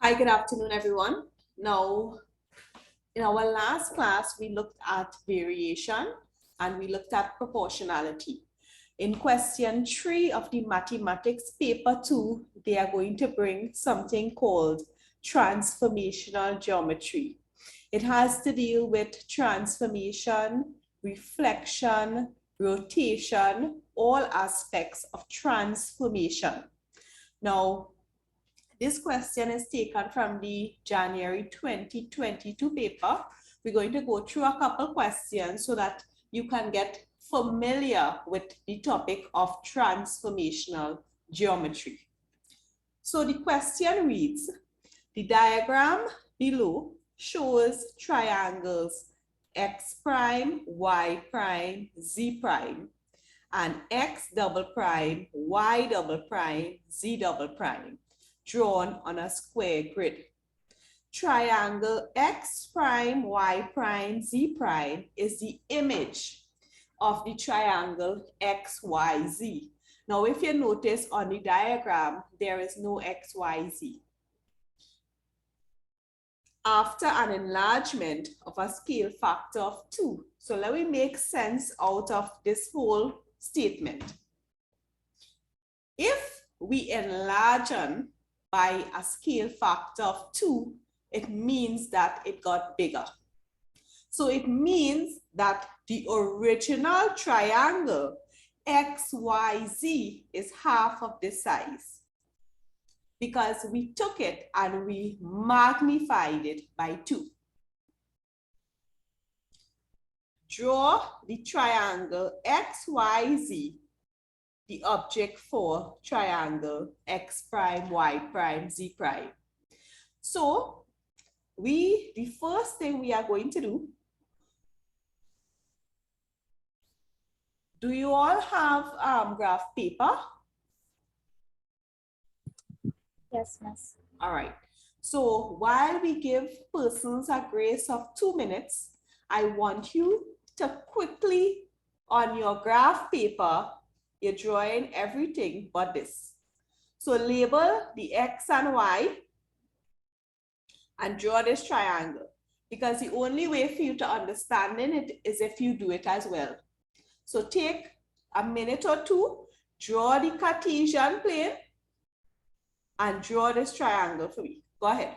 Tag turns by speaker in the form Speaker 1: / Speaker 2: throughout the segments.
Speaker 1: Hi, good afternoon, everyone. Now, in our last class, we looked at variation and we looked at proportionality. In question 3 of the mathematics paper 2, they are going to bring something called transformational geometry. It has to deal with transformation, reflection, rotation, all aspects of transformation. Now, this question is taken from the January 2022 paper. We're going to go through a couple questions so that you can get familiar with the topic of transformational geometry. So the question reads, the diagram below shows triangles x prime, y prime, z prime, and x double prime, y double prime, z double prime, drawn on a square grid. Triangle x prime, y prime, z prime is the image of the triangle xyz. Now, if you notice on the diagram, there is no xyz. After an enlargement of a scale factor of 2. So let me make sense out of this whole statement. If we enlarge by a scale factor of 2, it means that it got bigger. So it means that the original triangle XYZ is half of this size because we took it and we magnified it by 2. Draw the triangle XYZ, the object for triangle x prime, y prime, z prime. So the first thing we are going to do you all have graph paper?
Speaker 2: Yes, miss.
Speaker 1: All right. So while we give persons a grace of 2 minutes, I want you to quickly on your graph paper, you're drawing everything but this. So label the x and y and draw this triangle, because the only way for you to understand it is if you do it as well. So take a minute or two, draw the Cartesian plane and draw this triangle for me. Go ahead.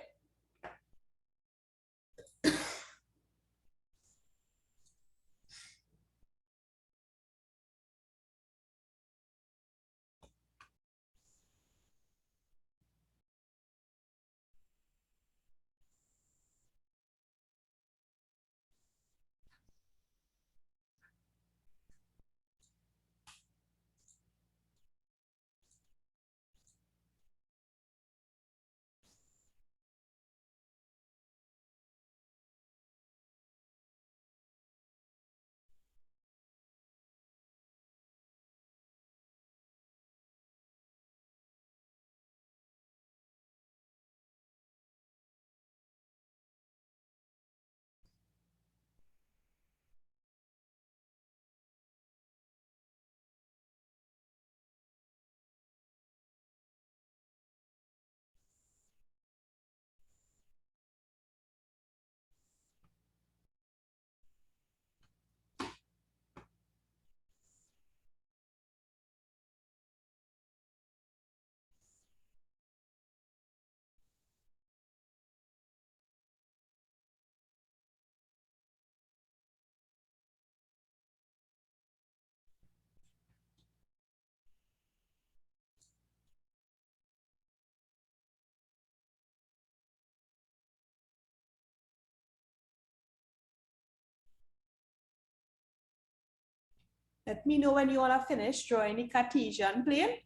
Speaker 1: Let me know when you all are finished drawing the Cartesian plane.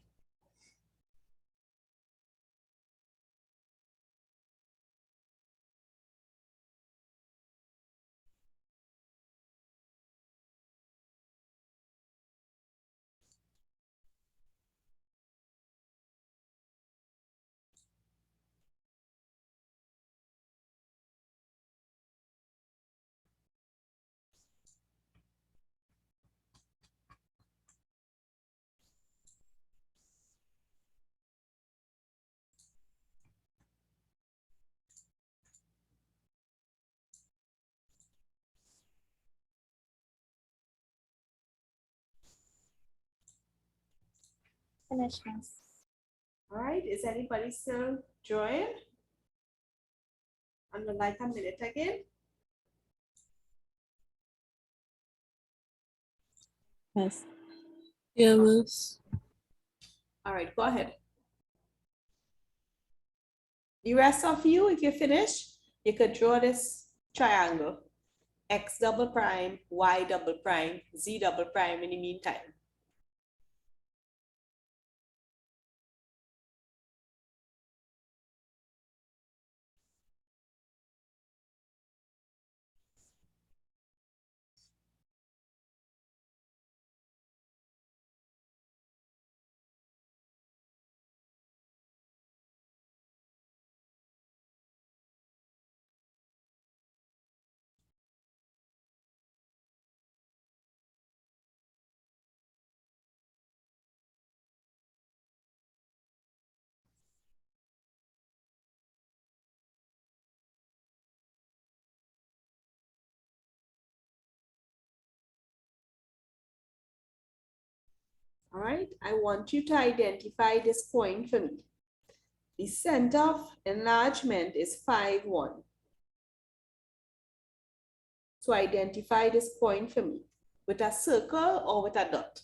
Speaker 2: Finish, Miss.
Speaker 1: All right, is anybody still drawing? And would like a minute again?
Speaker 3: Yes. Yeah, miss.
Speaker 1: All right, go ahead. The rest of you, if you finish, you could draw this triangle. X double prime, Y double prime, Z double prime in the meantime. All right, I want you to identify this point for me. The center of enlargement is 5, 1. So identify this point for me with a circle or with a dot.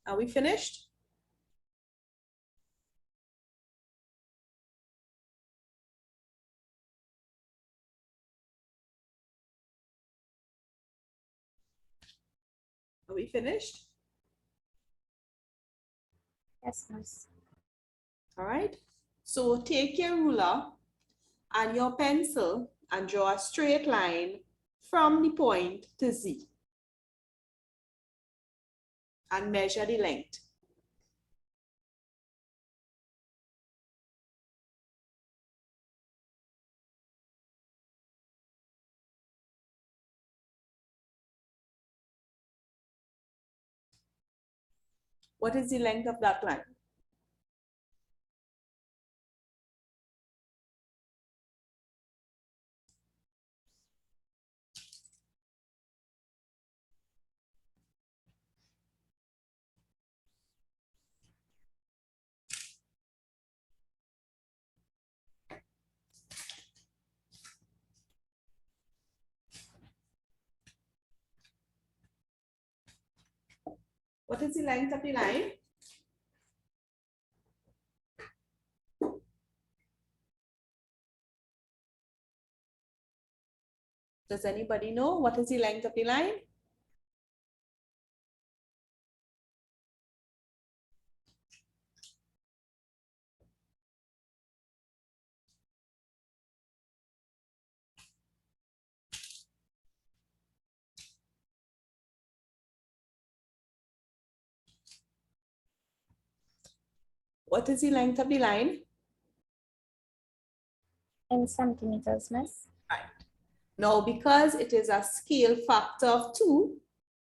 Speaker 1: Are we finished? Are we finished?
Speaker 2: Yes, Miss.
Speaker 1: All right. So take your ruler and your pencil and draw a straight line from the point to Z and measure the length. What is the length of that line? What is the length of the line? Does anybody know what is the length of the line? What is the length of the line?
Speaker 2: In centimeters, Miss.
Speaker 1: Right. Now, because it is a scale factor of 2,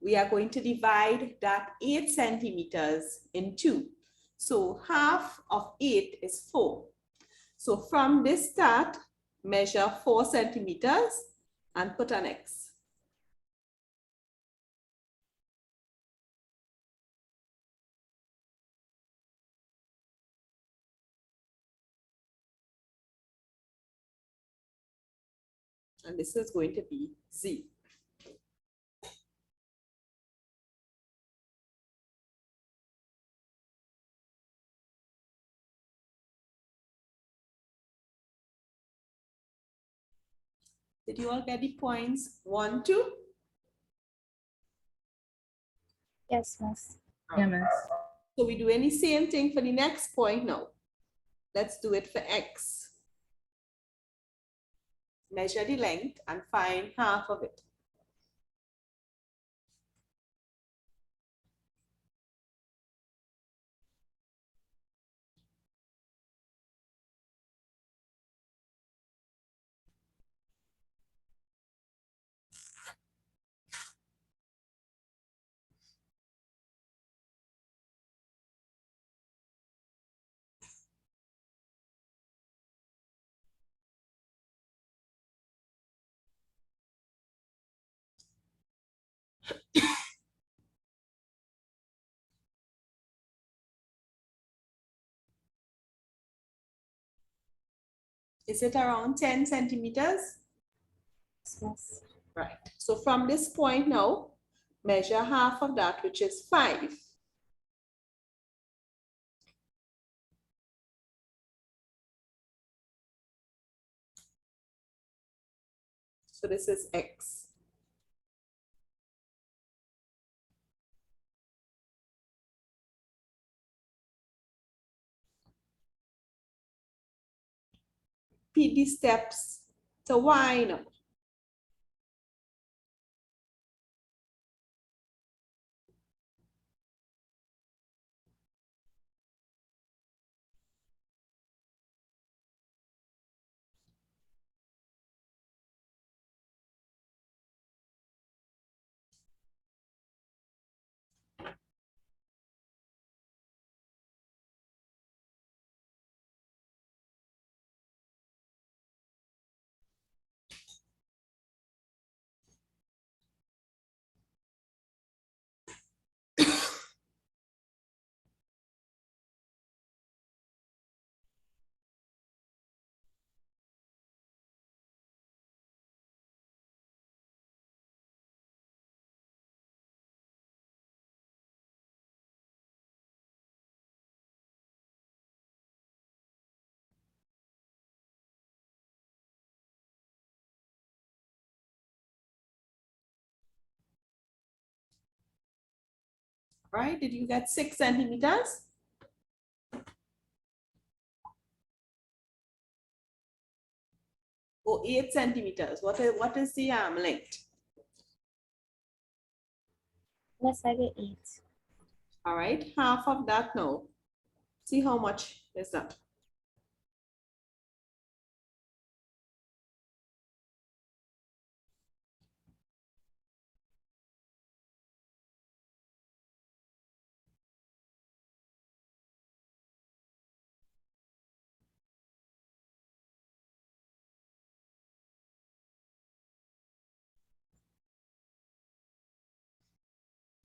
Speaker 1: we are going to divide that 8 centimeters in 2. So half of 8 is 4. So from this start, measure 4 centimeters and put an X. And this is going to be Z. Did you all get the points? 1, 2?
Speaker 2: Yes, Miss.
Speaker 3: Yeah, miss.
Speaker 1: So we're doing the same thing for the next point now. Let's do it for X. Measure the length and find half of it. Is it around 10 centimeters?
Speaker 2: Yes, miss.
Speaker 1: Right. So from this point now, measure half of that, which is 5. So this is X. Repeat these steps to Y now. Right? Did you get 6 centimeters? Or 8 centimeters? What is the arm length?
Speaker 2: Miss, I get 8.
Speaker 1: All right, half of that now. See how much is that?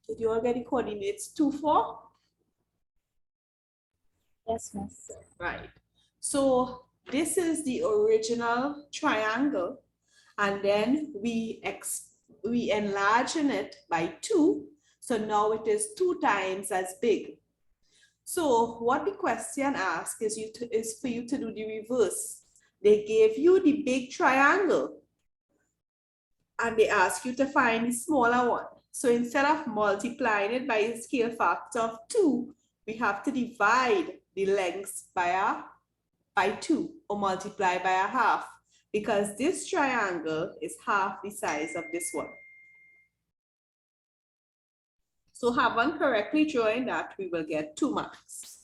Speaker 1: Did you all get the coordinates 2, 4?
Speaker 2: Yes, miss.
Speaker 1: Right. So this is the original triangle, and then we enlarge it by 2. So now it is 2 times as big. So what the question asks is for you to do the reverse. They gave you the big triangle, and they ask you to find the smaller one. So instead of multiplying it by a scale factor of 2, we have to divide the lengths by 2 or multiply by a half, because this triangle is half the size of this one. So having correctly drawn that, we will get 2 marks.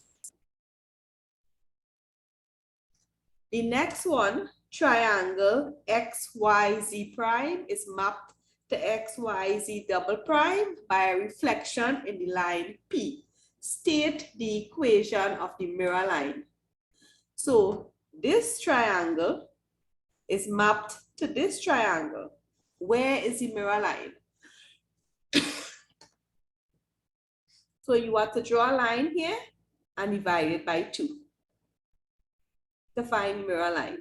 Speaker 1: The next one, triangle XYZ prime, is mapped to XYZ double prime by a reflection in the line P. State the equation of the mirror line. So this triangle is mapped to this triangle. Where is the mirror line? So you want to draw a line here and divide it by 2 to find the mirror line.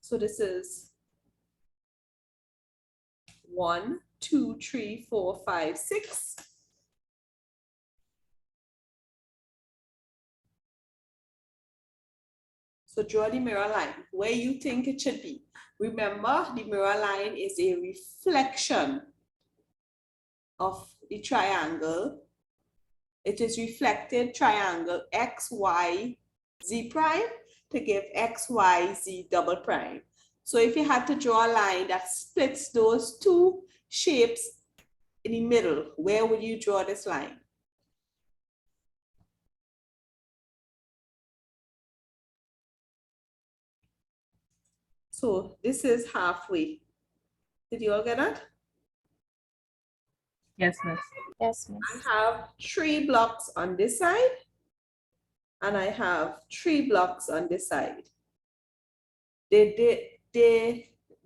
Speaker 1: So this is 1, 2, 3, 4, 5, 6. So draw the mirror line where you think it should be. Remember, the mirror line is a reflection of the triangle. It is reflected triangle X, Y, Z prime to give X, Y, Z double prime. So if you had to draw a line that splits those two shapes in the middle, where would you draw this line? So this is halfway. Did you all get that?
Speaker 3: Yes, miss.
Speaker 2: Yes, miss.
Speaker 1: I have 3 blocks on this side, and I have 3 blocks on this side. They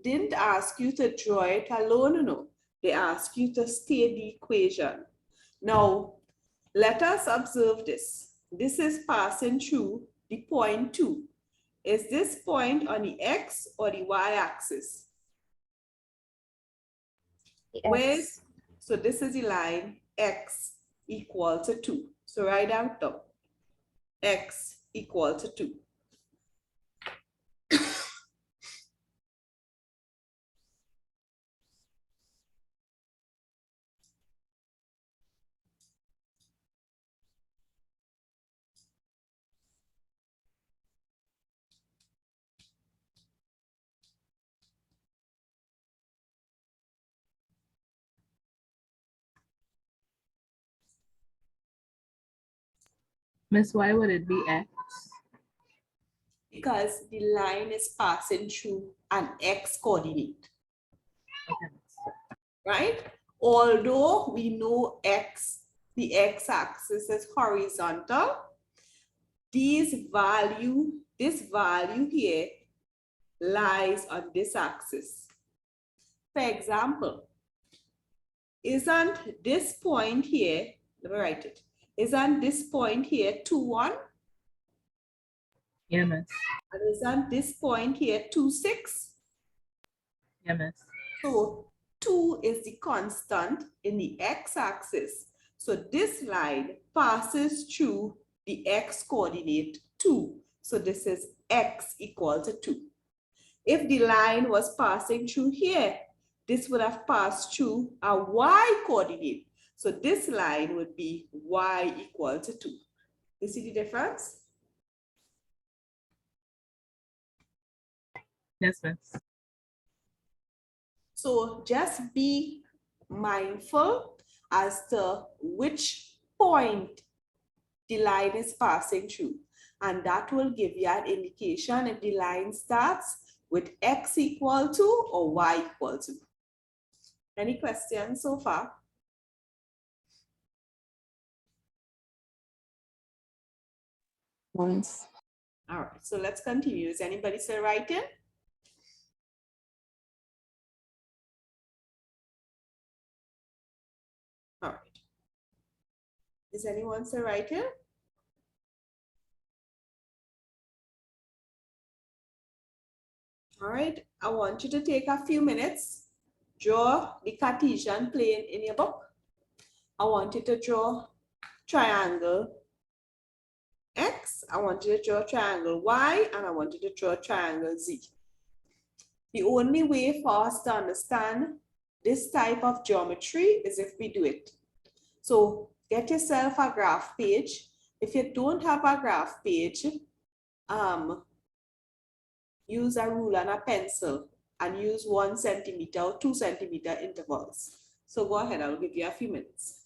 Speaker 1: didn't ask you to draw it alone, no. They asked you to state the equation. Now, let us observe this. This is passing through the point 2. Is this point on the x or the y-axis?
Speaker 2: The
Speaker 1: Where's,
Speaker 2: X.
Speaker 1: so this is the line x equal to 2. So write down top, x equal to 2.
Speaker 3: Miss, why would it be X?
Speaker 1: Because the line is passing through an x coordinate,
Speaker 3: Okay.
Speaker 1: right? Although we know x, the x-axis is horizontal, this value here lies on this axis. For example, isn't this point here, let me write it, isn't this point here 2, 1?
Speaker 3: Yeah, miss.
Speaker 1: And isn't this point here 2, 6?
Speaker 3: Yeah, miss.
Speaker 1: So 2 is the constant in the x-axis. So this line passes through the x coordinate 2. So this is x equal to 2. If the line was passing through here, this would have passed through a y coordinate. So this line would be y equal to 2. You see the difference?
Speaker 3: Yes, miss.
Speaker 1: So just be mindful as to which point the line is passing through. And that will give you an indication if the line starts with x equal to or y equal to. Any questions so far?
Speaker 3: Once.
Speaker 1: All right, so let's continue. Is anybody still writing? All right. Is anyone still writing? All right, I want you to take a few minutes, draw the Cartesian plane in your book. I want you to draw triangle X, I want you to draw triangle Y, and I want you to draw triangle Z. The only way for us to understand this type of geometry is if we do it. So get yourself a graph page. If you don't have a graph page, use a ruler and a pencil and use 1 centimeter or 2 centimeter intervals. So go ahead, I'll give you a few minutes.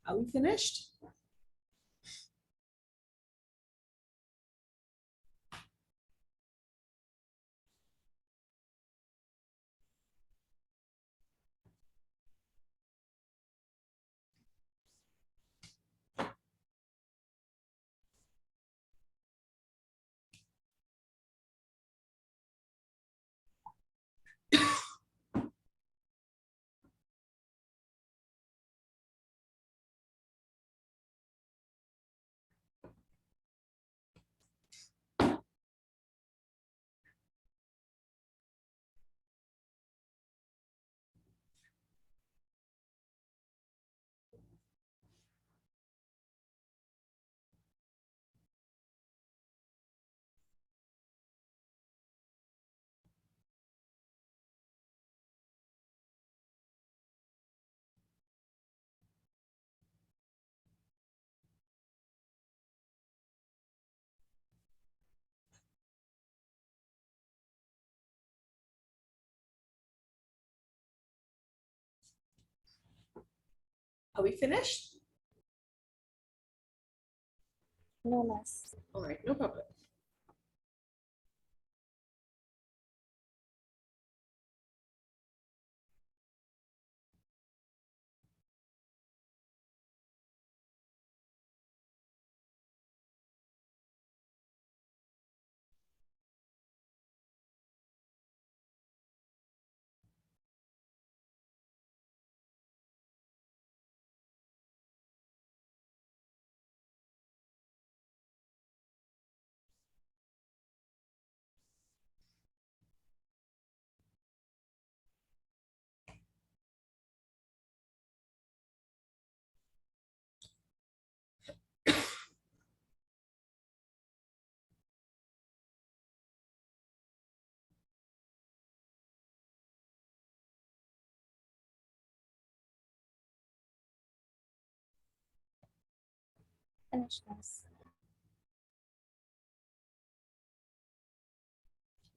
Speaker 1: Are we finished? Are we finished?
Speaker 2: No, miss.
Speaker 1: All right, no problem.
Speaker 2: Finish, miss.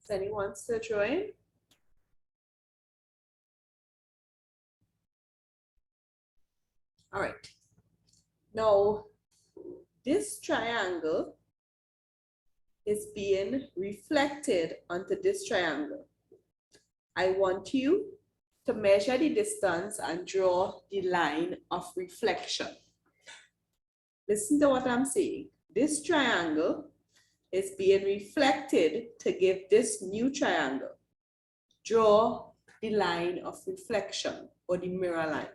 Speaker 1: Is anyone still drawing? All right. Now, this triangle is being reflected onto this triangle. I want you to measure the distance and draw the line of reflection. Listen to what I'm saying. This triangle is being reflected to give this new triangle. Draw the line of reflection or the mirror line.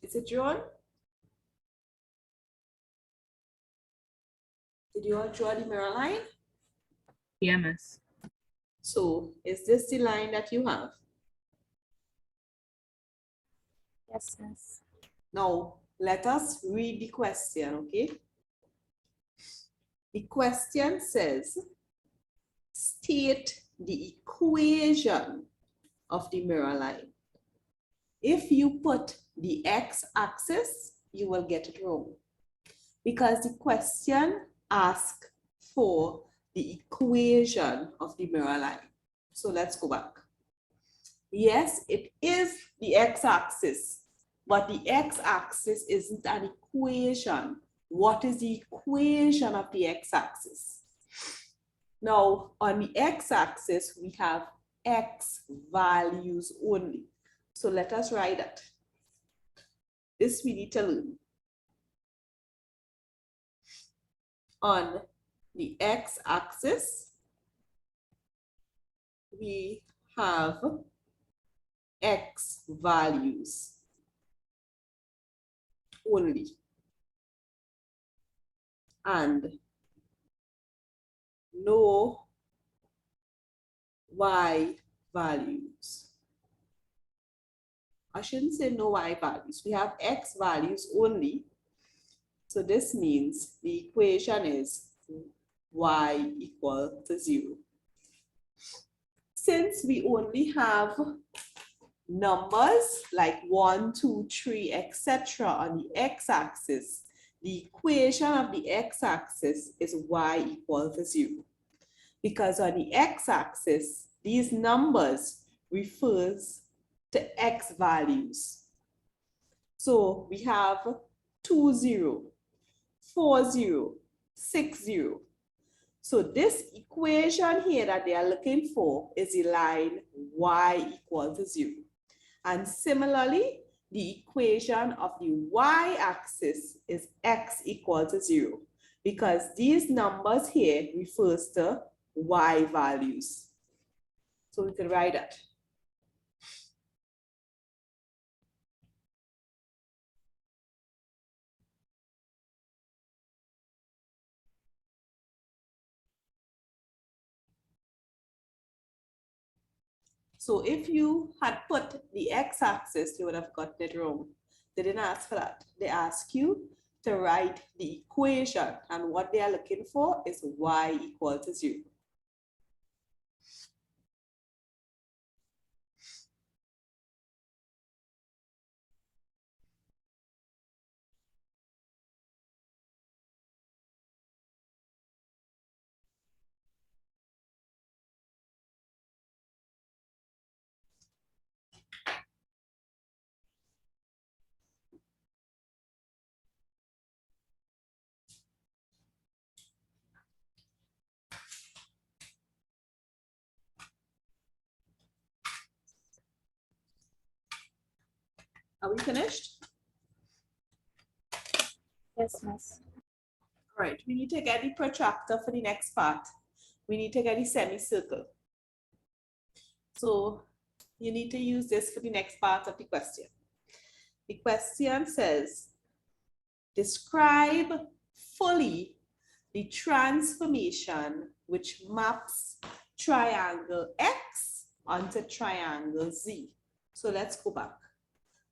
Speaker 1: Is it drawn? Did you all draw the mirror line?
Speaker 3: Yeah, miss.
Speaker 1: So is this the line that you have?
Speaker 2: Yes, miss.
Speaker 1: Now, let us read the question, okay? The question says, state the equation of the mirror line. If you put the x-axis, you will get it wrong because the question asks for the equation of the mirror line. So let's go back. Yes, it is the x-axis, but the x-axis isn't an equation. What is the equation of the x-axis? Now, on the x-axis, we have x values only. So let us write that. This we need to learn. on the x-axis, we have x values only, and no y values. I shouldn't say no y values. We have x values only. So this means the equation is y equal to 0. Since we only have numbers like 1, 2, 3, etc. on the x-axis, the equation of the x-axis is y equal to 0. Because on the x-axis, these numbers refers to x values. So we have 2, 0, 4, 0, 6, 0. So this equation here that they are looking for is the line y equal to 0. And similarly, the equation of the y-axis is x equal to 0, because these numbers here refers to y values. So we can write that. So if you had put the x-axis, you would have gotten it wrong. They didn't ask for that. They ask you to write the equation, and what they are looking for is y equal to 0. Are we finished?
Speaker 2: Yes, miss.
Speaker 1: All right, we need to get the protractor for the next part. We need to get the semicircle. So you need to use this for the next part of the question. The question says, describe fully the transformation which maps triangle X onto triangle Z. So let's go back.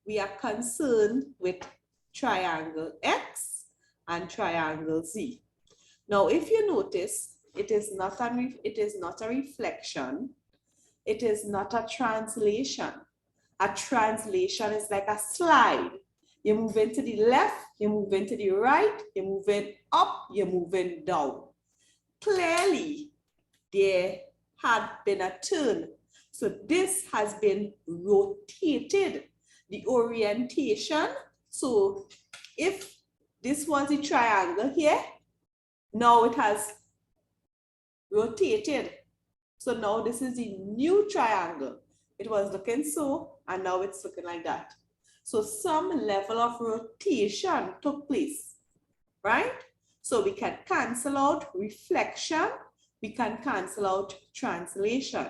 Speaker 1: We are concerned with triangle X and triangle Z. Now, if you notice, it is not a reflection. It is not a translation. A translation is like a slide. You're moving to the left, you're moving to the right, you're moving up, you're moving down. Clearly, there had been a turn. So this has been rotated. The orientation, so if this was a triangle here, now it has rotated. So now this is the new triangle. It was looking so, and now it's looking like that. So some level of rotation took place, right? So we can cancel out reflection, we can cancel out translation.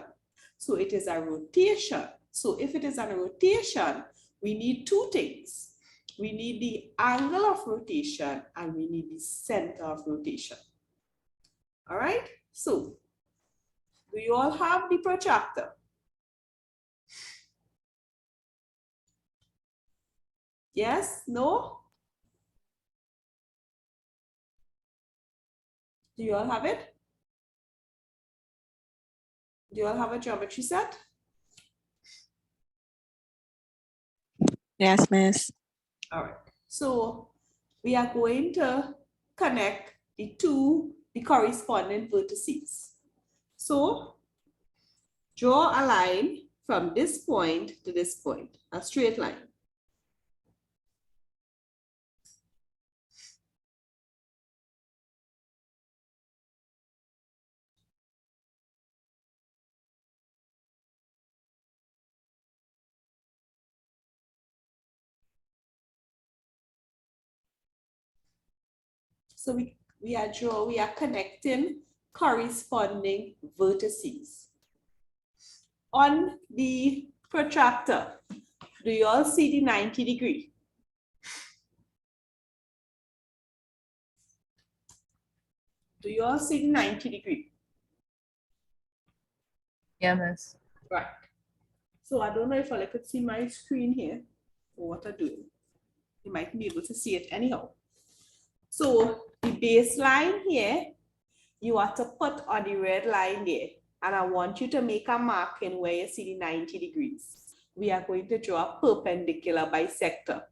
Speaker 1: So it is a rotation. So if it is a rotation, we need two things. We need the angle of rotation and we need the center of rotation. All right, so do you all have the protractor? Yes? No? Do you all have it? Do you all have a geometry set?
Speaker 4: Yes, miss.
Speaker 1: All right. So we are going to connect the corresponding vertices. So draw a line from this point to this point, a straight line. So we we are connecting corresponding vertices. On the protractor, do you all see the 90 degree? Do you all see the 90 degree?
Speaker 3: Yeah, miss.
Speaker 1: Right. So I don't know if I could see my screen here or what I'm doing. You might be able to see it anyhow. So the baseline here, you are to put on the red line there. And I want you to make a marking where you see the 90 degrees. We are going to draw a perpendicular bisector.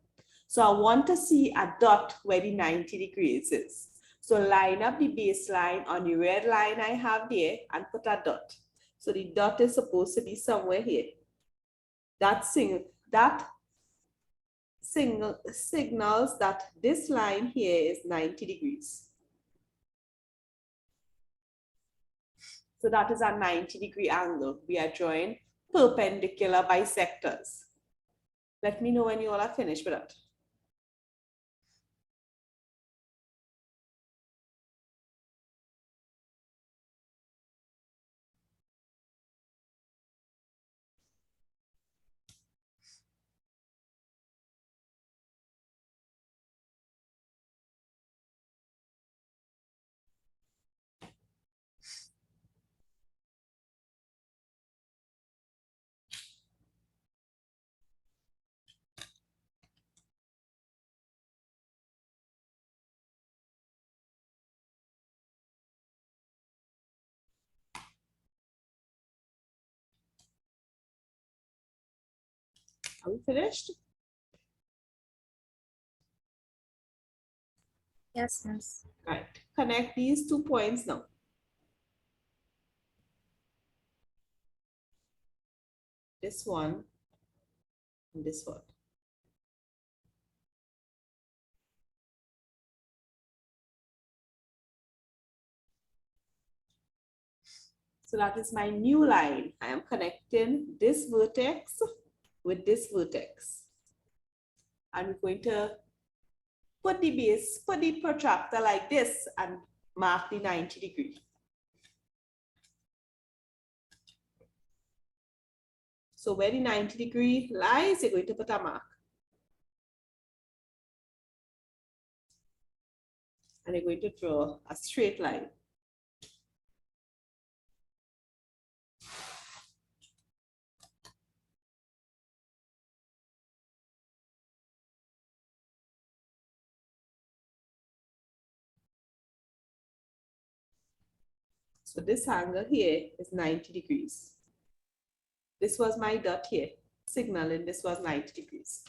Speaker 1: So I want to see a dot where the 90 degrees is. So line up the baseline on the red line I have there and put a dot. So the dot is supposed to be somewhere here. That signals that this line here is 90 degrees. So that is a 90-degree angle. We are drawing perpendicular bisectors. Let me know when you all are finished with that. Are we finished?
Speaker 2: Yes, miss.
Speaker 1: Right. Connect these 2 points now. This one and this one. So that is my new line. I am connecting this vertex with this vertex. And we're going to put the protractor like this and mark the 90 degree. So where the 90 degree lies, you're going to put a mark. And you're going to draw a straight line. So this angle here is 90 degrees. This was my dot here, signaling this was 90 degrees.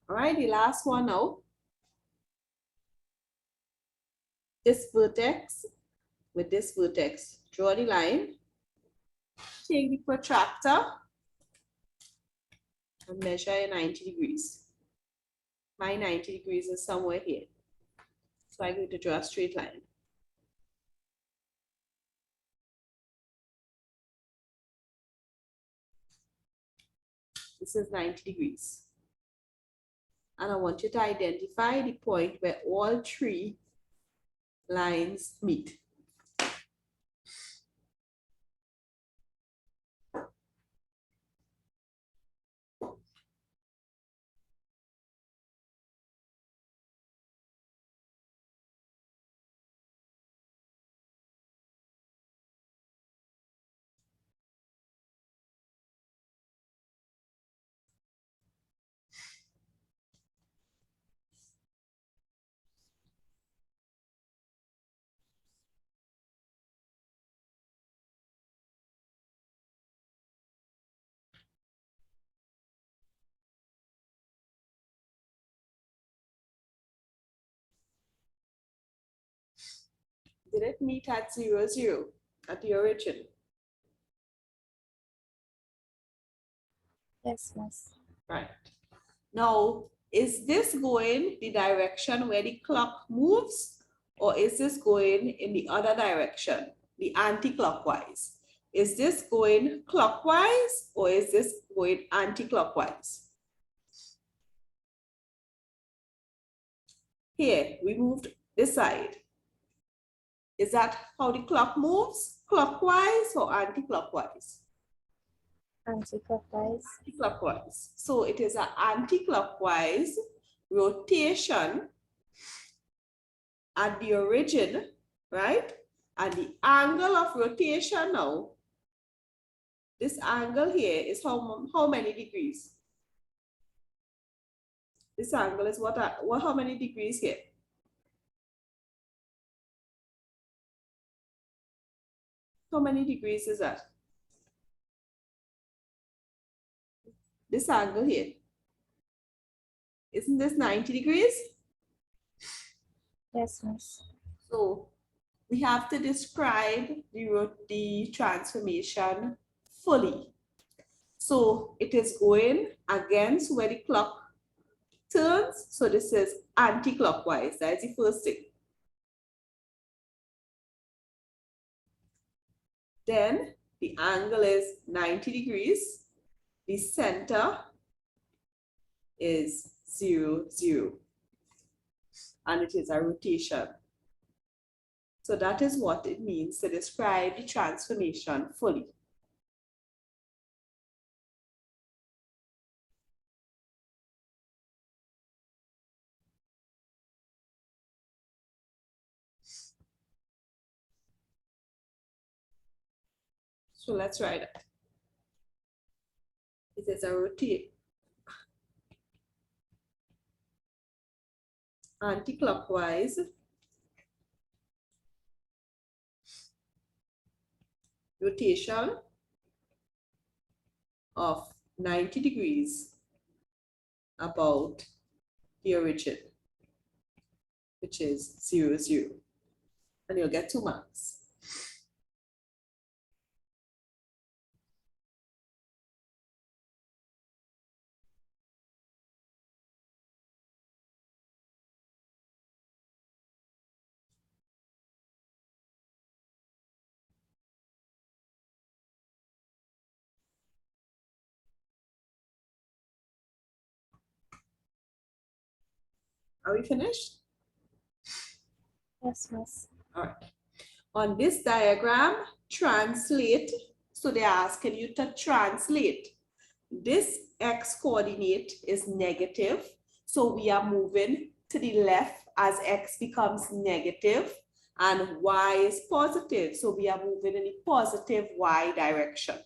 Speaker 1: All right, the last one now. This vertex with this vertex, draw the line, take the protractor and measure your 90 degrees. My 90 degrees is somewhere here. So I'm going to draw a straight line. This is 90 degrees. And I want you to identify the point where all 3 lines meet. Did it meet at 0, 0 at the origin?
Speaker 2: Yes, miss.
Speaker 1: Right. Now, is this going the direction where the clock moves, or is this going in the other direction, the anti-clockwise? Is this going clockwise, or is this going anti-clockwise? Here, we moved this side. Is that how the clock moves? Clockwise or anti-clockwise?
Speaker 2: Anti-clockwise.
Speaker 1: Anti-clockwise. So it is an anti-clockwise rotation at the origin, right? And the angle of rotation now, this angle here is how many degrees? This angle is how many degrees here? How many degrees is that? This angle here. Isn't this 90 degrees?
Speaker 2: Yes, miss.
Speaker 1: So we have to describe the transformation fully. So it is going against where the clock turns. So this is anti-clockwise. That's the first thing. Then the angle is 90 degrees. The center is 0, 0. And it is a rotation. So that is what it means to describe the transformation fully. So let's write it. It is a rotate. Anti-clockwise rotation of 90 degrees about the origin, which is 0, 0. And you'll get 2 marks. Are we finished?
Speaker 2: Yes, miss.
Speaker 1: All right. On this diagram, translate. So they're asking you to translate. This x coordinate is negative. So we are moving to the left as x becomes negative and y is positive. So we are moving in the positive y direction.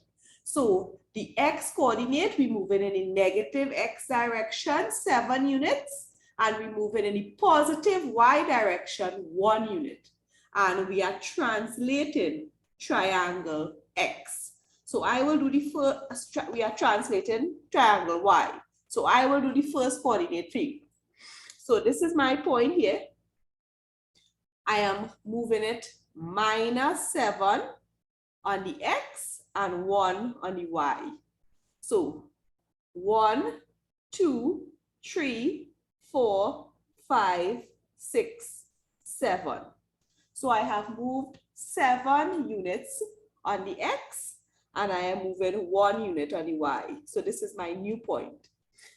Speaker 1: So the x coordinate, we're moving in the negative x direction, 7 units, and we're moving in the positive y direction, 1 unit. And we are translating triangle x. So I will do the first, we are translating triangle y. So I will do the first coordinate for you. So this is my point here. I am moving it -7 on the x and 1 on the y. So 1, 2, 3, 4, 5, 6, 7. So I have moved 7 units on the x and I am moving 1 unit on the y. So this is my new point.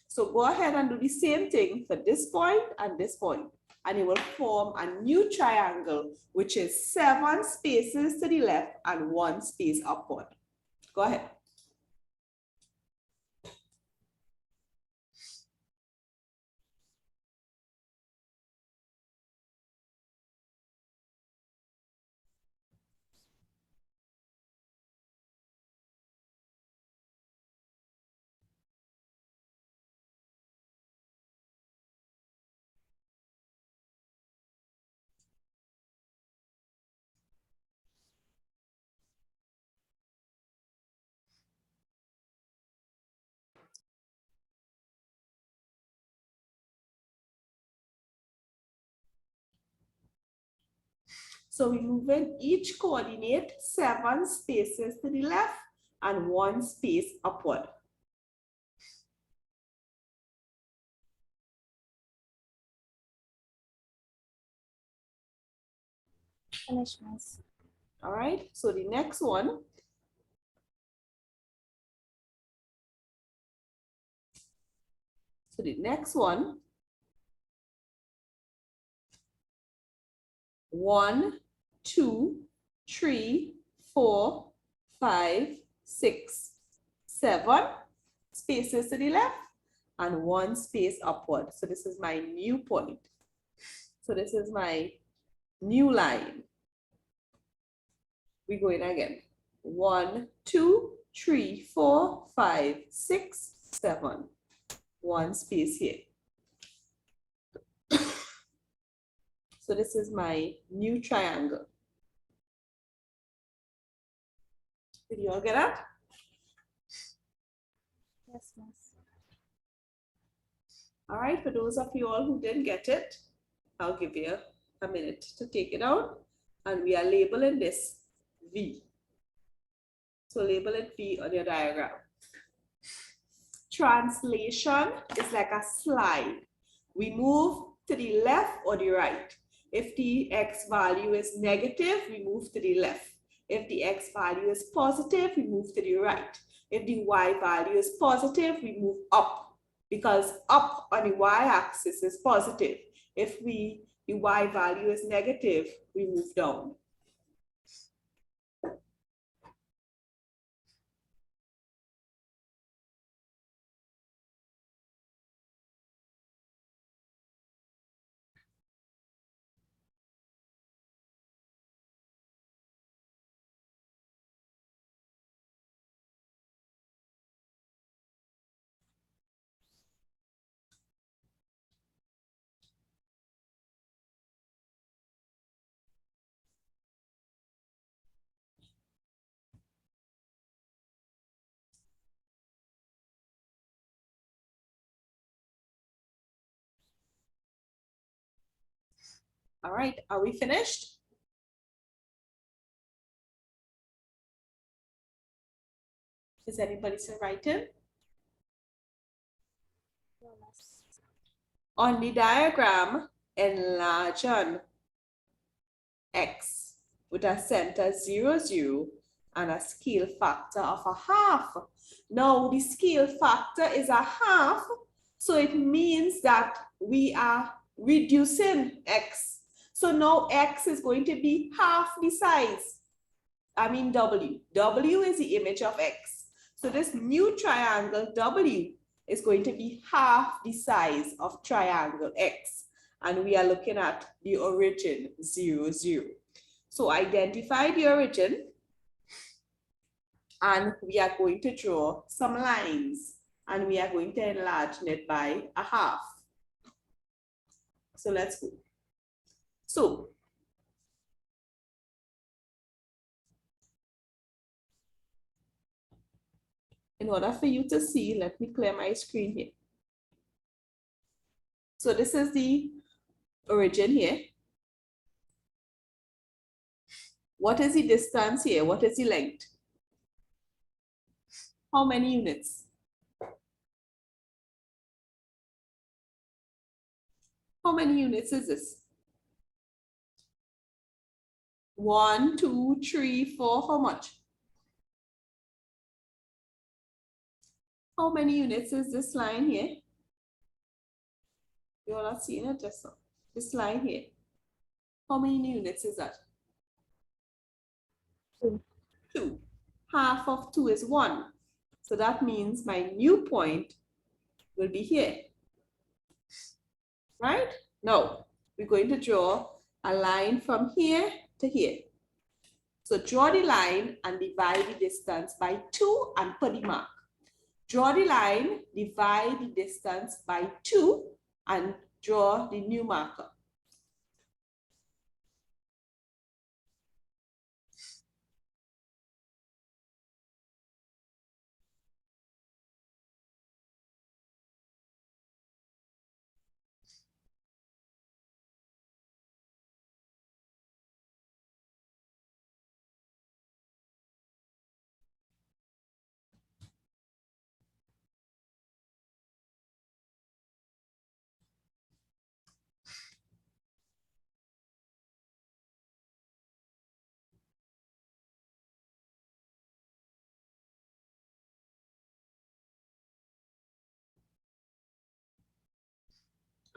Speaker 1: So go ahead and do the same thing for this point and this point, and it will form a new triangle, which is 7 spaces to the left and 1 space upward. Go ahead. So we move in each coordinate 7 spaces to the left and 1 space upward.
Speaker 2: Finish, miss.
Speaker 1: All right, so the next one. So the next one, 1, 2, 3, 4, 5, 6, 7 spaces to the left and 1 space upward. So this is my new point. So this is my new line. We go in again. 1, 2, 3, 4, 5, 6, 7. 1 space here. So this is my new triangle. Did you all get that?
Speaker 2: Yes, miss.
Speaker 1: All right, for those of you all who didn't get it, I'll give you a minute to take it out. And we are labeling this V. So label it V on your diagram. Translation is like a slide. We move to the left or the right. If the X value is negative, we move to the left. If the X value is positive, we move to the right. If the Y value is positive, we move up, because up on the Y-axis is positive. If the Y value is negative, we move down. All right, are we finished? Is anybody still writing?
Speaker 2: No, miss.
Speaker 1: On the diagram, enlarge on X with a center 0, 0 and a scale factor of a half. Now the scale factor is a half, so it means that we are reducing X. So now X is going to be half the size. I mean W. W is the image of X. So this new triangle W is going to be half the size of triangle X. And we are looking at the origin 0, 0. So identify the origin. And we are going to draw some lines. And we are going to enlarge it by a half. So let's go. So in order for you to see, let me clear my screen here. So this is the origin here. What is the distance here? What is the length? How many units? How many units is this? 1, 2, 3, 4, how much? How many units is this line here? You're not seeing it just now. This line here. How many units is that?
Speaker 2: 2.
Speaker 1: 2. Half of 2 is 1. So that means my new point will be here. Right? Now, we're going to draw a line from here to here. So draw the line and divide the distance by 2 and put the mark. Draw the line, divide the distance by 2 and draw the new marker.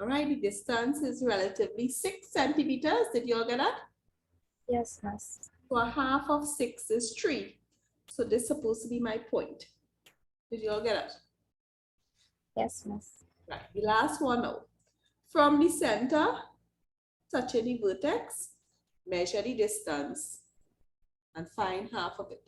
Speaker 1: All right, the distance is relatively 6 centimeters. Did you all get that?
Speaker 2: Yes, miss.
Speaker 1: So a half of 6 is 3. So this is supposed to be my point. Did you all get it?
Speaker 2: Yes, miss.
Speaker 1: Right, the last one now. From the center, touching the vertex, measure the distance and find half of it.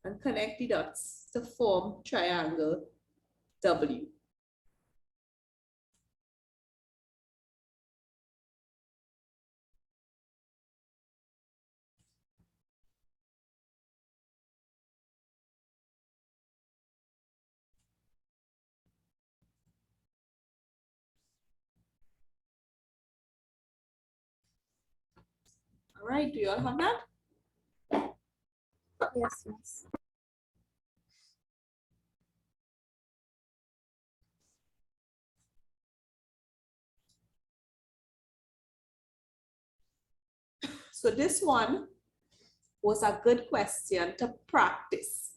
Speaker 1: And connect the dots to form triangle W. All right, do you all have that?
Speaker 2: Yes, miss.
Speaker 1: So this one was a good question to practice.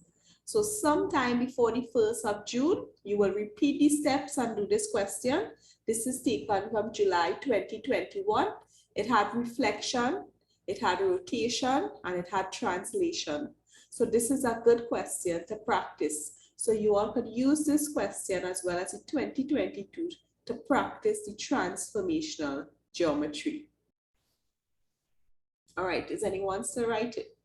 Speaker 1: So sometime before the 1st of June, you will repeat the steps and do this question. This is taken from July 2021. It had reflection, it had rotation, and it had translation. So this is a good question to practice. So you all could use this question as well as the 2022 to practice the transformational geometry. All right, does anyone still write it?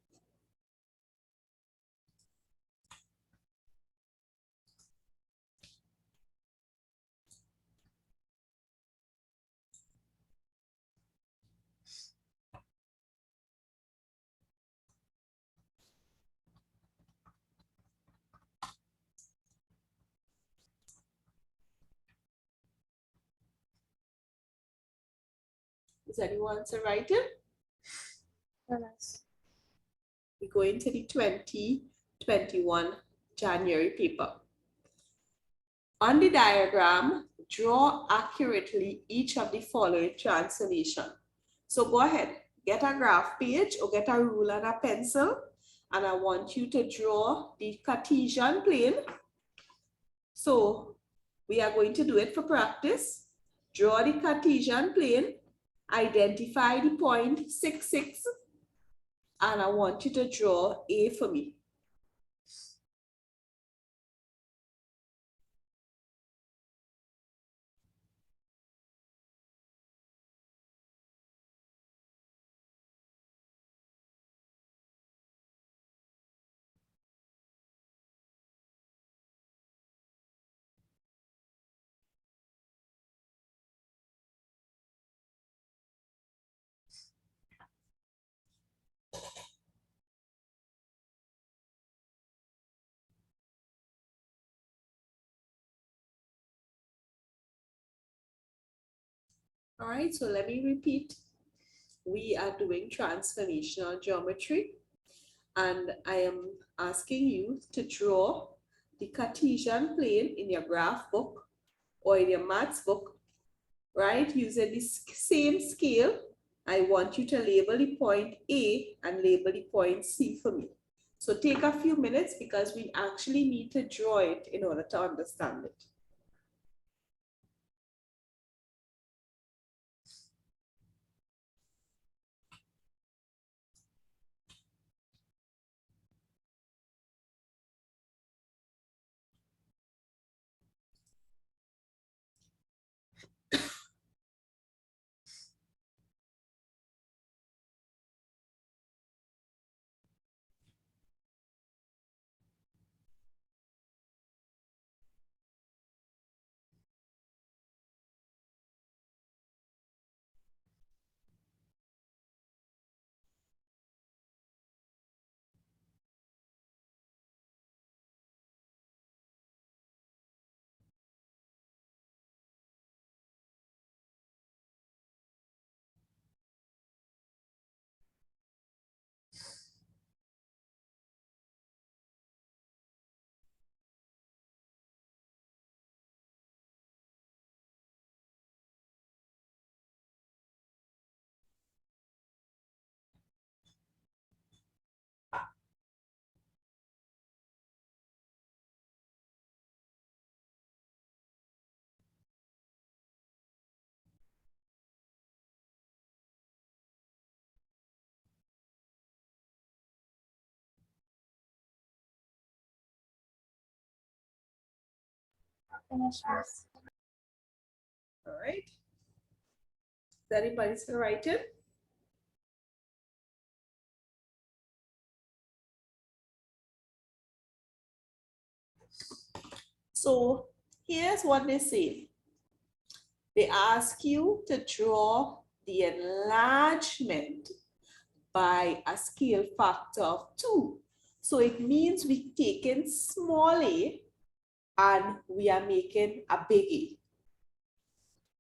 Speaker 1: Does anyone still write it?
Speaker 2: No, miss.
Speaker 1: We go into the 2021 January paper. On the diagram, draw accurately each of the following transformation. So go ahead, get a graph page or get a ruler and a pencil, and I want you to draw the Cartesian plane. So we are going to do it for practice. Draw the Cartesian plane, identify the point 6, 6, and I want you to draw A for me. All right, so let me repeat. We are doing transformational geometry, and I am asking you to draw the Cartesian plane in your graph book or in your maths book, right? Using the same scale, I want you to label the point A and label the point C for me. So take a few minutes because we actually need to draw it in order to understand it.
Speaker 2: Finish, miss.
Speaker 1: All right. Is anybody still writing? So here's what they say. They ask you to draw the enlargement by a scale factor of 2. So it means we've taken small a and we are making a big A.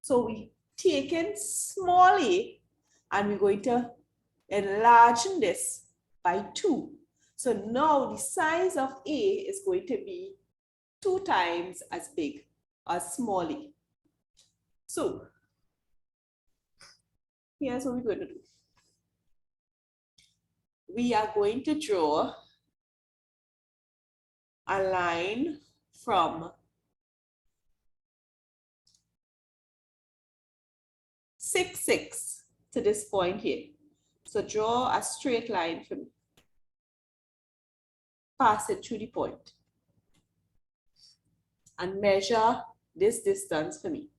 Speaker 1: So we taken small a and we're going to enlarge this by 2. So now the size of A is going to be 2 times as big as small a. So here's what we're going to do. We are going to draw a line from 6, 6 to this point here. So draw a straight line for me. Pass it through the point. And measure this distance for me.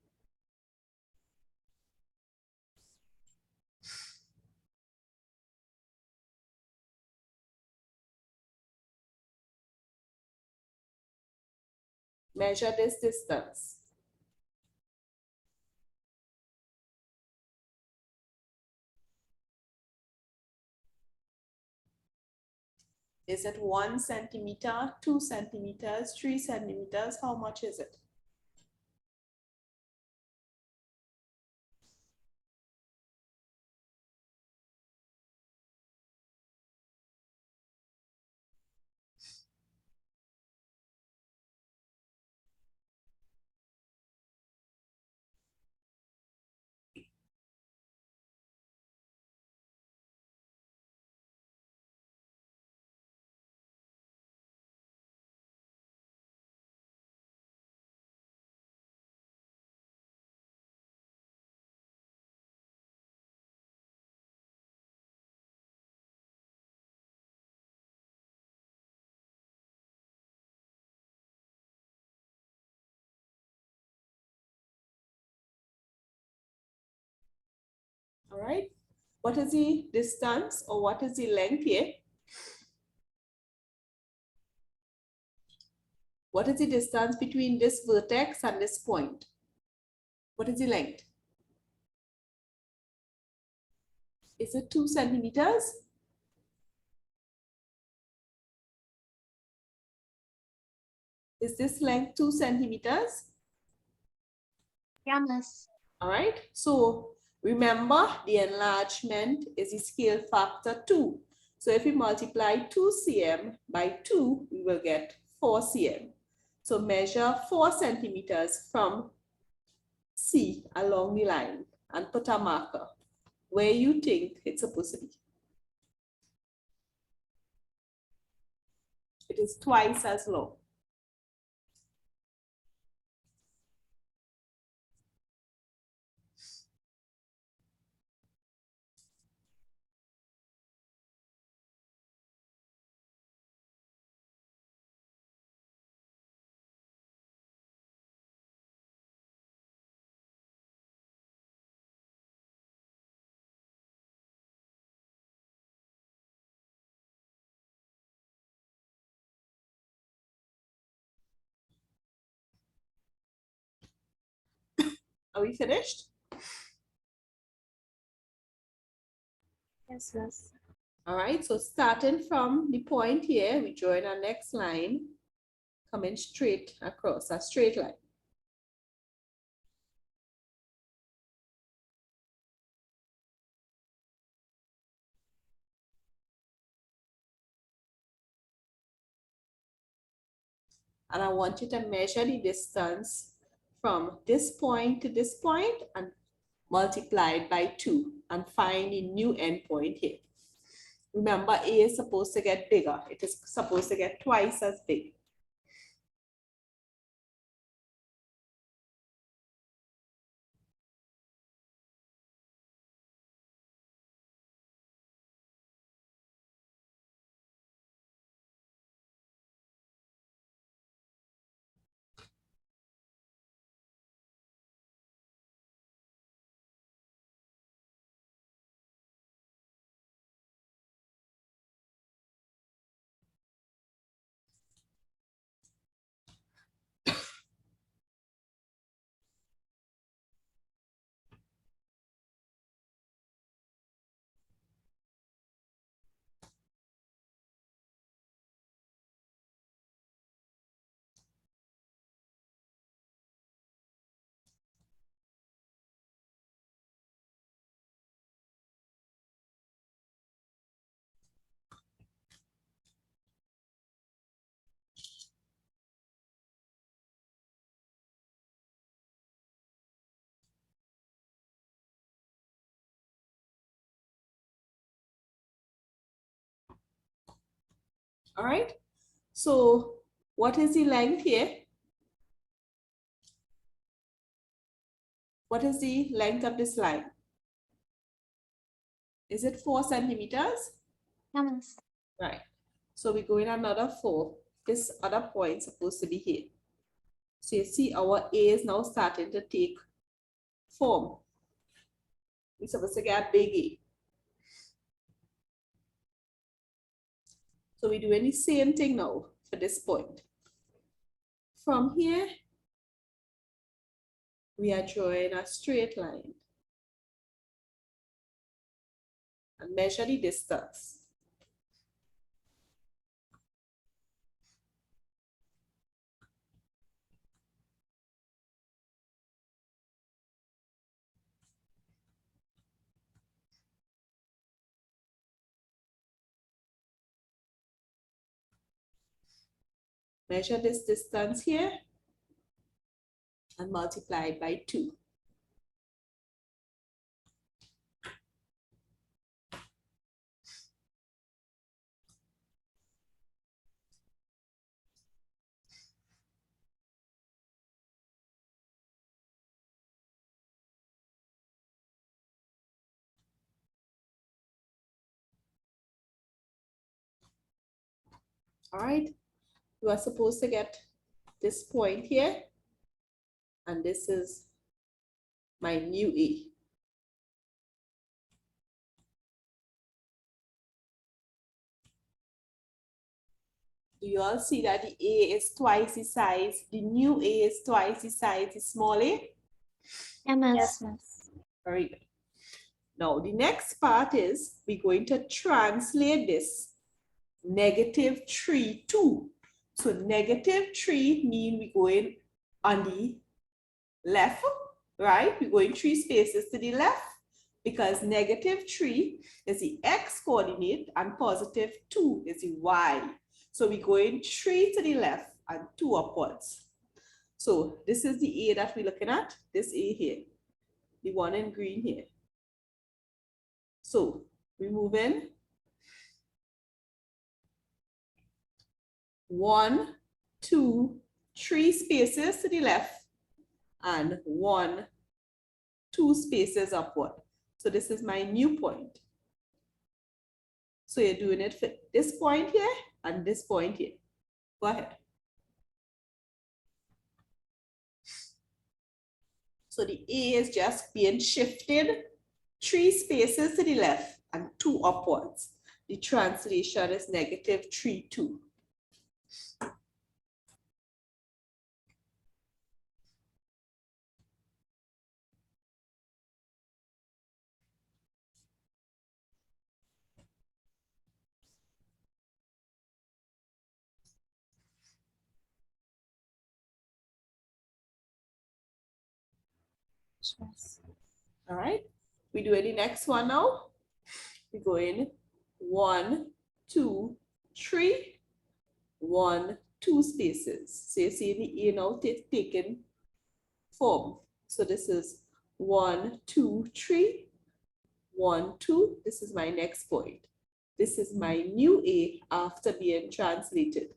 Speaker 1: Measure this distance. Is it 1 centimeter, 2 centimeters, 3 centimeters? How much is it? All right. What is the distance or what is the length here? What is the distance between this vertex and this point? What is the length? Is it 2 centimeters? Is this length 2 centimeters?
Speaker 2: Yeah, miss.
Speaker 1: All right. So remember the enlargement is the scale factor 2. So if we multiply 2 cm by 2, we will get 4 cm. So measure 4 centimeters from C along the line and put a marker where you think it's supposed to be. It is twice as long. Are we finished?
Speaker 2: Yes, miss.
Speaker 1: All right, so starting from the point here, we join our next line, coming straight across, a straight line. And I want you to measure the distance from this point to this point and multiply it by 2 and find the new endpoint here. Remember, A is supposed to get bigger. It is supposed to get twice as big. All right. So what is the length here? What is the length of this line? Is it 4 centimeters?
Speaker 2: Yeah, miss.
Speaker 1: Right. So we go in another 4. This other point is supposed to be here. So you see our A is now starting to take form. We're supposed to get big A. So we're doing the same thing now for this point. From here, we are drawing a straight line and measure the distance. Measure this distance here and multiply it by 2. All right, you are supposed to get this point here, and this is my new A. Do you all see that the A is twice the size? The new A is twice the size, the small A?
Speaker 2: Yeah, miss.
Speaker 3: Yes, miss.
Speaker 1: Very good. Now, the next part is we're going to translate this -3, 2. So -3 mean we're going on the left, right? We're going 3 spaces to the left because -3 is the X coordinate and +2 is the Y. So we're going 3 to the left and 2 upwards. So this is the A that we're looking at, this A here, the one in green here. So we move in 1, 2, 3 spaces to the left and 1, 2 spaces upward. So this is my new point. So you're doing it for this point here and this point here. Go ahead. So the A is just being shifted 3 spaces to the left and 2 upwards. The translation is -3, 2.
Speaker 3: Yes.
Speaker 1: All right. We do the next one now. We go in 1, 2, 3, 1, 2 spaces. So you see the A now taken form. So this is 1, 2, 3, 1, 2. This is my next point. This is my new A after being translated.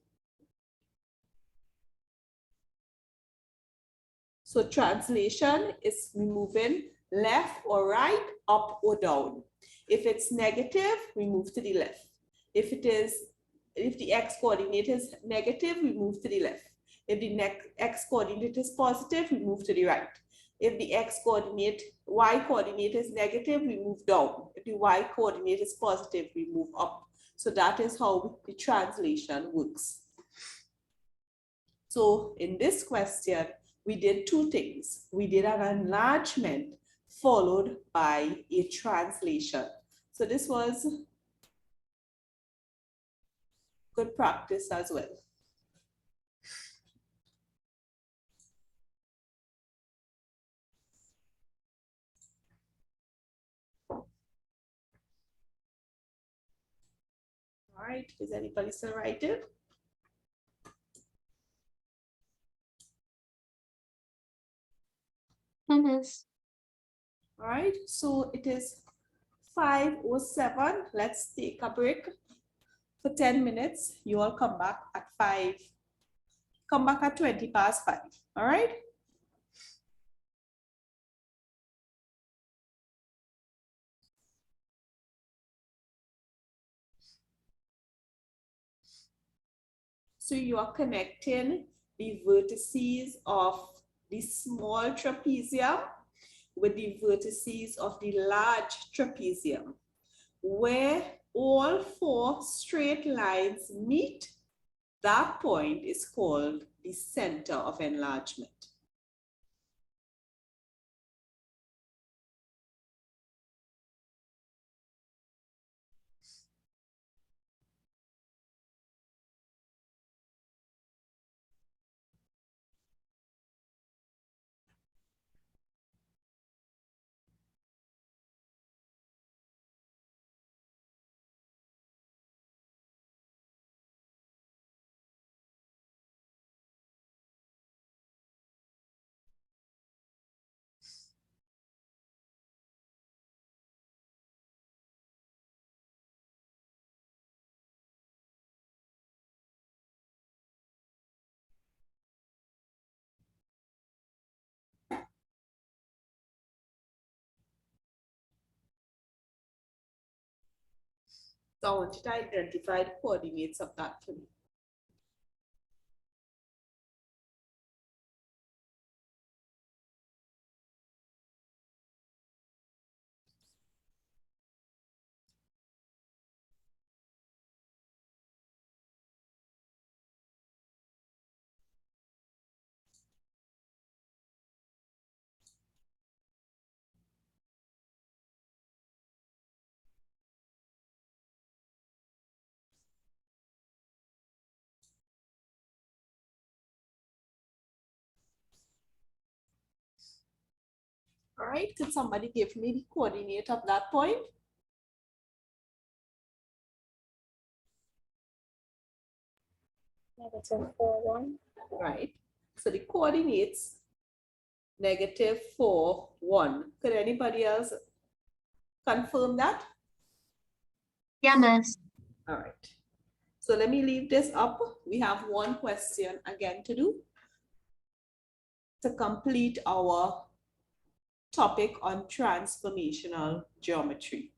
Speaker 1: So translation is moving left or right, up or down. If it's negative, we move to the left. If the X coordinate is negative, we move to the left. If the X coordinate is positive, we move to the right. If the Y coordinate is negative, we move down. If the Y coordinate is positive, we move up. So that is how the translation works. So in this question, we did 2 things. We did an enlargement followed by a translation. So this was good practice as well. All right, is anybody still writing?
Speaker 2: Yeah, miss.
Speaker 1: All right, so it is 5:07. Let's take a break for 10 minutes. You all come back at 5. Come back at 20 past 5. All right? So you are connecting the vertices of the small trapezium with the vertices of the large trapezium. Where all 4 straight lines meet, that point is called the center of enlargement. So I want you to identify the coordinates of that for me. All right, could somebody give me the coordinate of that point?
Speaker 2: -4, 1.
Speaker 1: Right, so the coordinates, -4, 1. Could anybody else confirm that?
Speaker 2: Yeah, miss.
Speaker 1: All right, so let me leave this up. We have one question again to do to complete our topic on transformational geometry.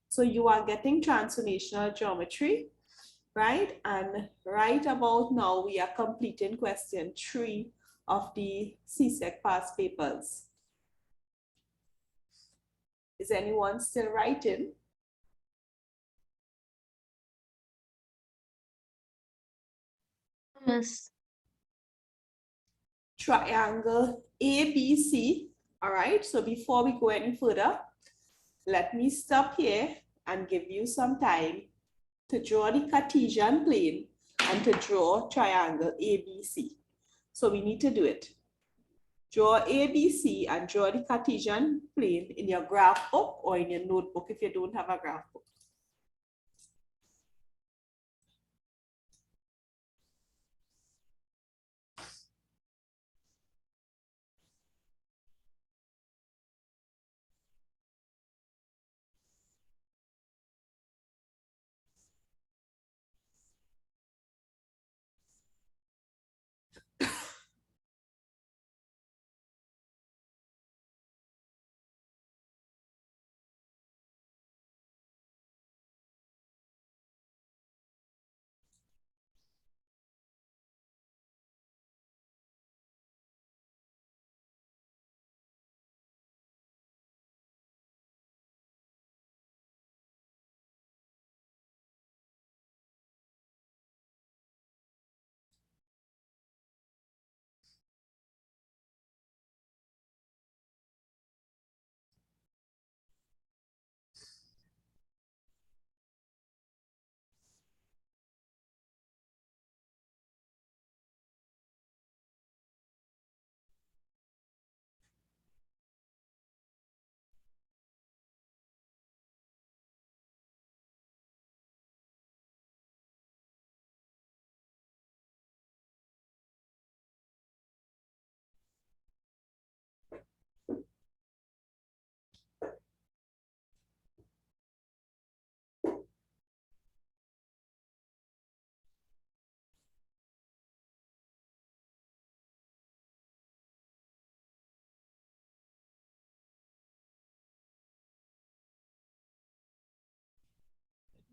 Speaker 1: So you are getting transformational geometry, right? And right about now, we are completing question 3 of the CSEC past papers. Is anyone still writing?
Speaker 2: Miss.
Speaker 1: Triangle ABC. All right, so before we go any further, let me stop here and give you some time to draw the Cartesian plane and to draw triangle ABC. So we need to do it. Draw ABC and draw the Cartesian plane in your graph book or in your notebook if you don't have a graph book.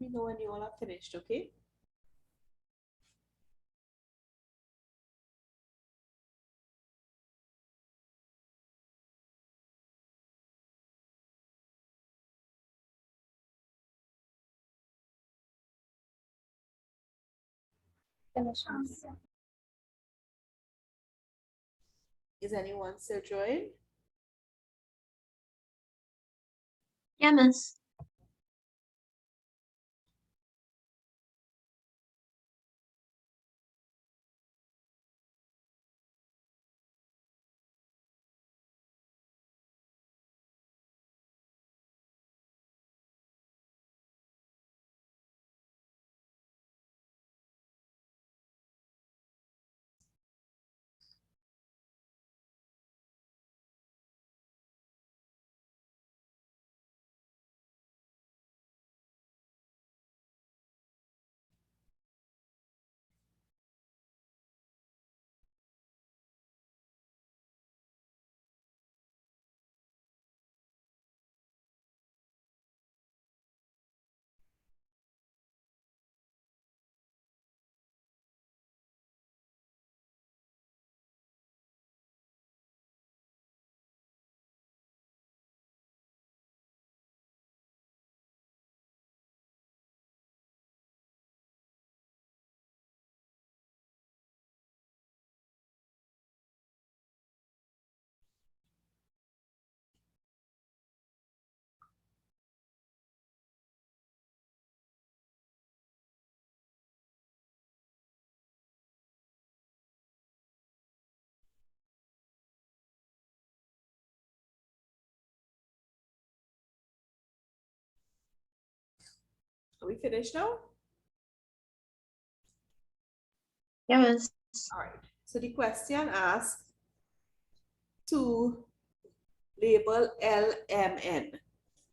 Speaker 1: Let me know when you all are finished, okay?
Speaker 2: Finish, Miss.
Speaker 1: Is anyone still drawing?
Speaker 2: Yeah, Miss.
Speaker 1: Are we finished now?
Speaker 2: Yeah, Miss.
Speaker 1: All right. So the question asks to label LMN.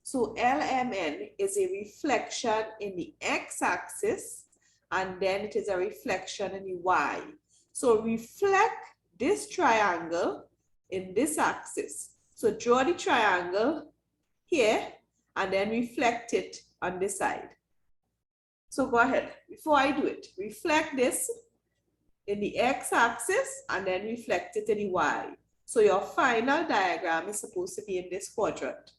Speaker 1: So LMN is a reflection in the x-axis, and then it is a reflection in the y. So reflect this triangle in this axis. So draw the triangle here and then reflect it on this side. So go ahead. Before I do it, reflect this in the x-axis and then reflect it in the y. So your final diagram is supposed to be in this quadrant.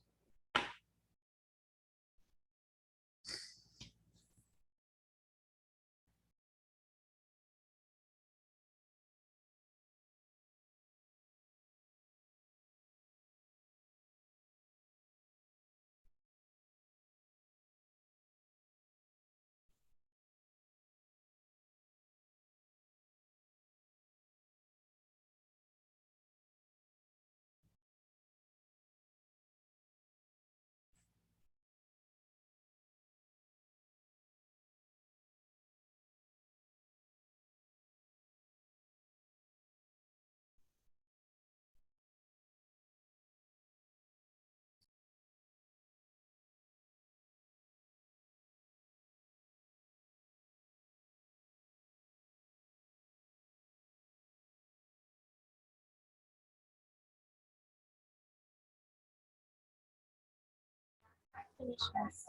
Speaker 2: Finish, Miss.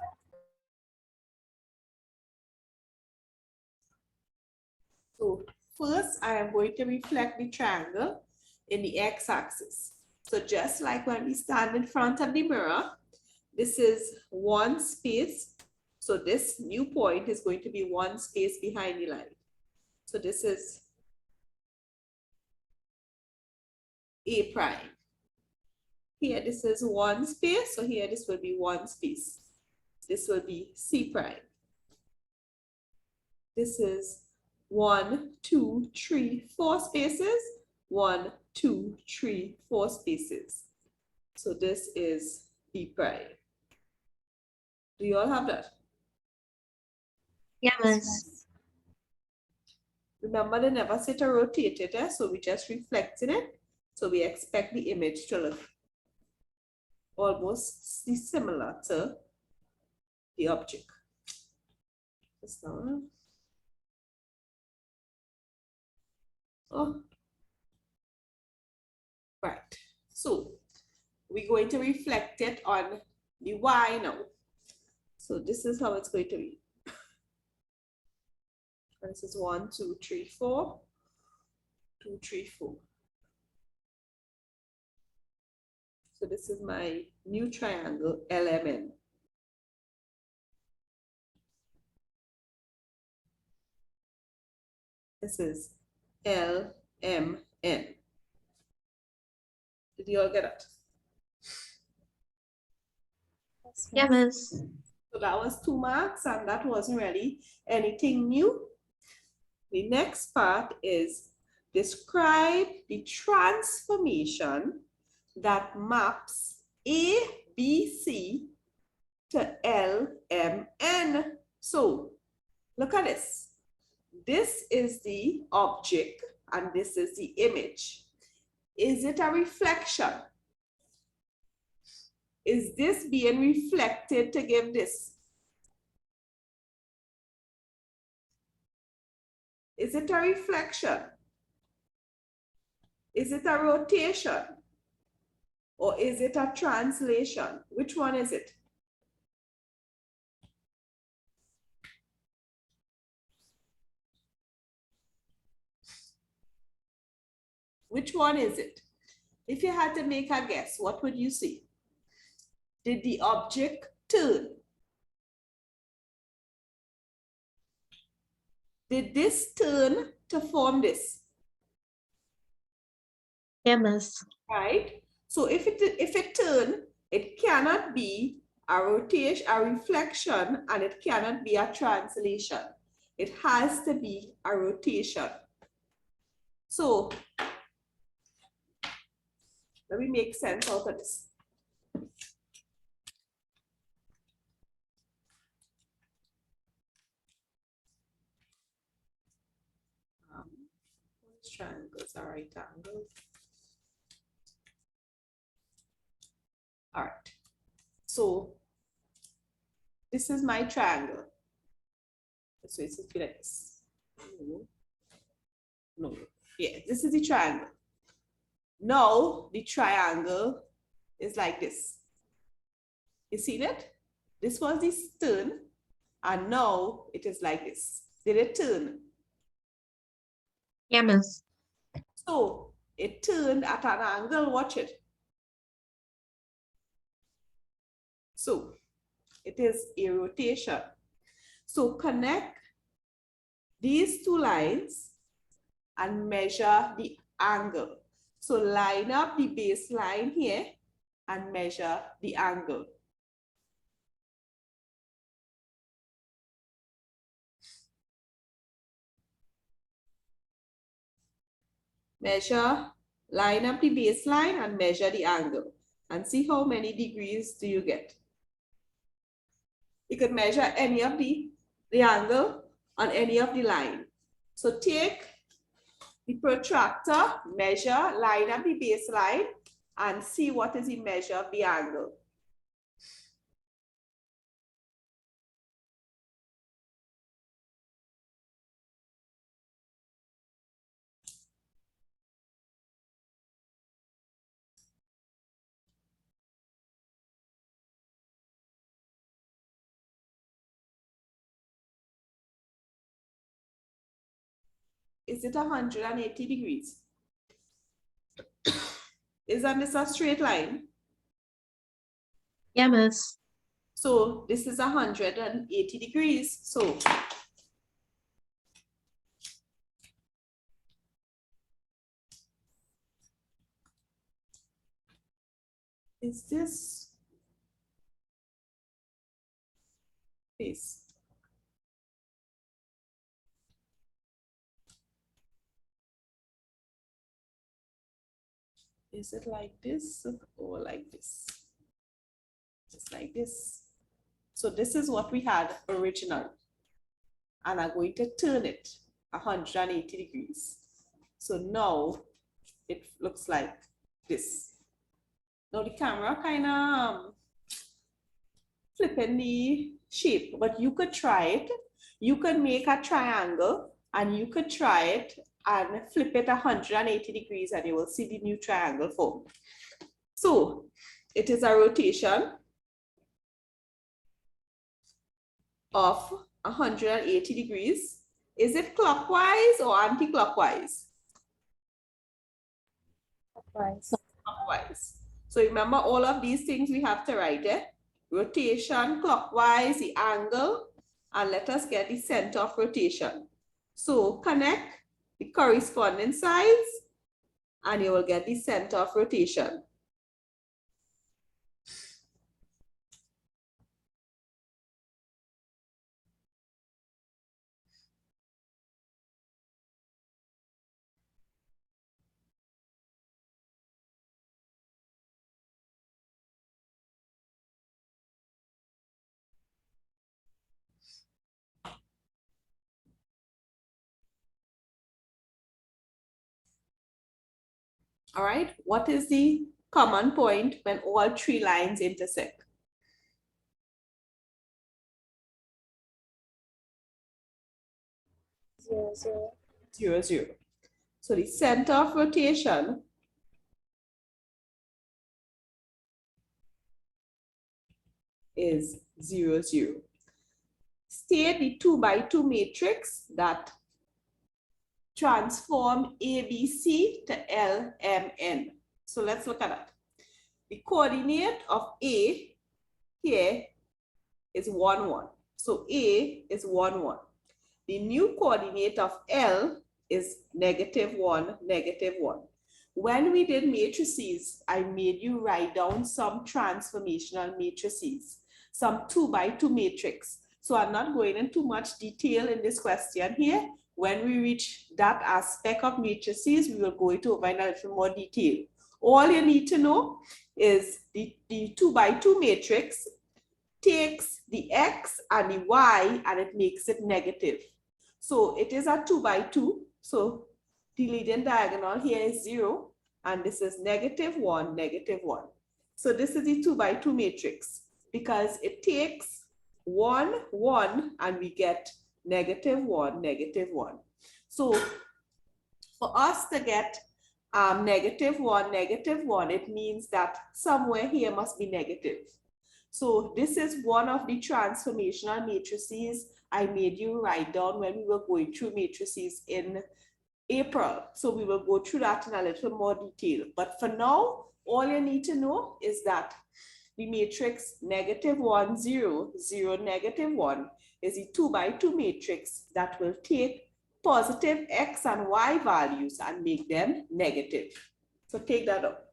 Speaker 1: So first, I am going to reflect the triangle in the x-axis. So just like when we stand in front of the mirror, this is one space. So this new point is going to be one space behind the line. So this is A prime. Here, this is one space. So here, this will be one space. This will be C prime. This is 1, 2, 3, 4 spaces. 1, 2, 3, 4 spaces. So this is B prime. Do you all have that?
Speaker 2: Yeah, Miss.
Speaker 1: Remember, they never say to rotate it, so we just reflected it. So we expect the image to look almost similar to the object. Just now. Oh. Right. So we're going to reflect it on the y now. So this is how it's going to be. This is 1, 2, 3, 4. 2, 3, 4. So this is my new triangle, LMN. This is LMN. Did you all get it?
Speaker 2: Yeah, miss.
Speaker 1: So that was 2 marks, and that wasn't really anything new. The next part is describe the transformation that maps ABC to LMN. So look at this. This is the object and this is the image. Is it a reflection? Is this being reflected to give this? Is it a reflection? Is it a rotation? Or is it a translation? Which one is it? Which one is it? If you had to make a guess, what would you say? Did the object turn? Did this turn to form this?
Speaker 2: Yeah, miss.
Speaker 1: Right? So if it turn, it cannot be a rotation, a reflection, and it cannot be a translation. It has to be a rotation. So let me make sense out of this. Triangles are right angles. All right. So this is my triangle. So it's like this. No. Yeah, this is the triangle. Now the triangle is like this. You see that? This was the turn, and now it is like this. Did it turn?
Speaker 2: Yeah, miss.
Speaker 1: So it turned at an angle. Watch it. So it is a rotation. So connect these two lines and measure the angle. So line up the baseline here and measure the angle. Measure, line up the baseline and measure the angle and see how many degrees do you get. You could measure any of the angle on any of the line. So take the protractor, measure, line up the baseline and see what is the measure of the angle. Is it 180 degrees? Isn't this a straight line?
Speaker 2: Yeah, miss.
Speaker 1: So this is 180 degrees. So is this this? Is it like this or like this? Just like this. So this is what we had originally. And I'm going to turn it 180 degrees. So now it looks like this. Now the camera kind of flipping the shape, but you could try it. You could make a triangle and you could try it and flip it 180 degrees and you will see the new triangle form. So it is a rotation of 180 degrees Is it clockwise or anti-clockwise? Clockwise. So remember all of these things we have to write it. Rotation, clockwise, the angle, and let us get the center of rotation. So connect the corresponding sides and you will get the center of rotation. All right, what is the common point when all three lines intersect?
Speaker 4: 0, 0.
Speaker 1: 0, 0. So the center of rotation is 0, 0. State the 2 by 2 matrix that transform ABC to LMN. So let's look at that. The coordinate of A here is 1, 1. So A is 1, 1. The new coordinate of L is -1, -1. When we did matrices, I made you write down some transformational matrices, some 2 by 2 matrix. So I'm not going into much detail in this question here. When we reach that aspect of matrices, we will go into in a little more detail. All you need to know is the 2 by 2 matrix takes the X and the Y and it makes it negative. So it is a 2 by 2. So the leading diagonal here is 0 and this is -1, -1. So this is the 2 by 2 matrix because it takes 1, 1 and we get -1, -1. So for us to get -1, -1, it means that somewhere here must be negative. So this is one of the transformational matrices I made you write down when we were going through matrices in April. So we will go through that in a little more detail. But for now, all you need to know is that the matrix -1, 0, 0, -1 is a 2 by 2 matrix that will take positive X and Y values and make them negative. So take that up.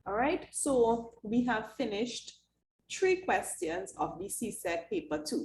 Speaker 1: All right, so we have finished 3 questions of the CSEC paper 2.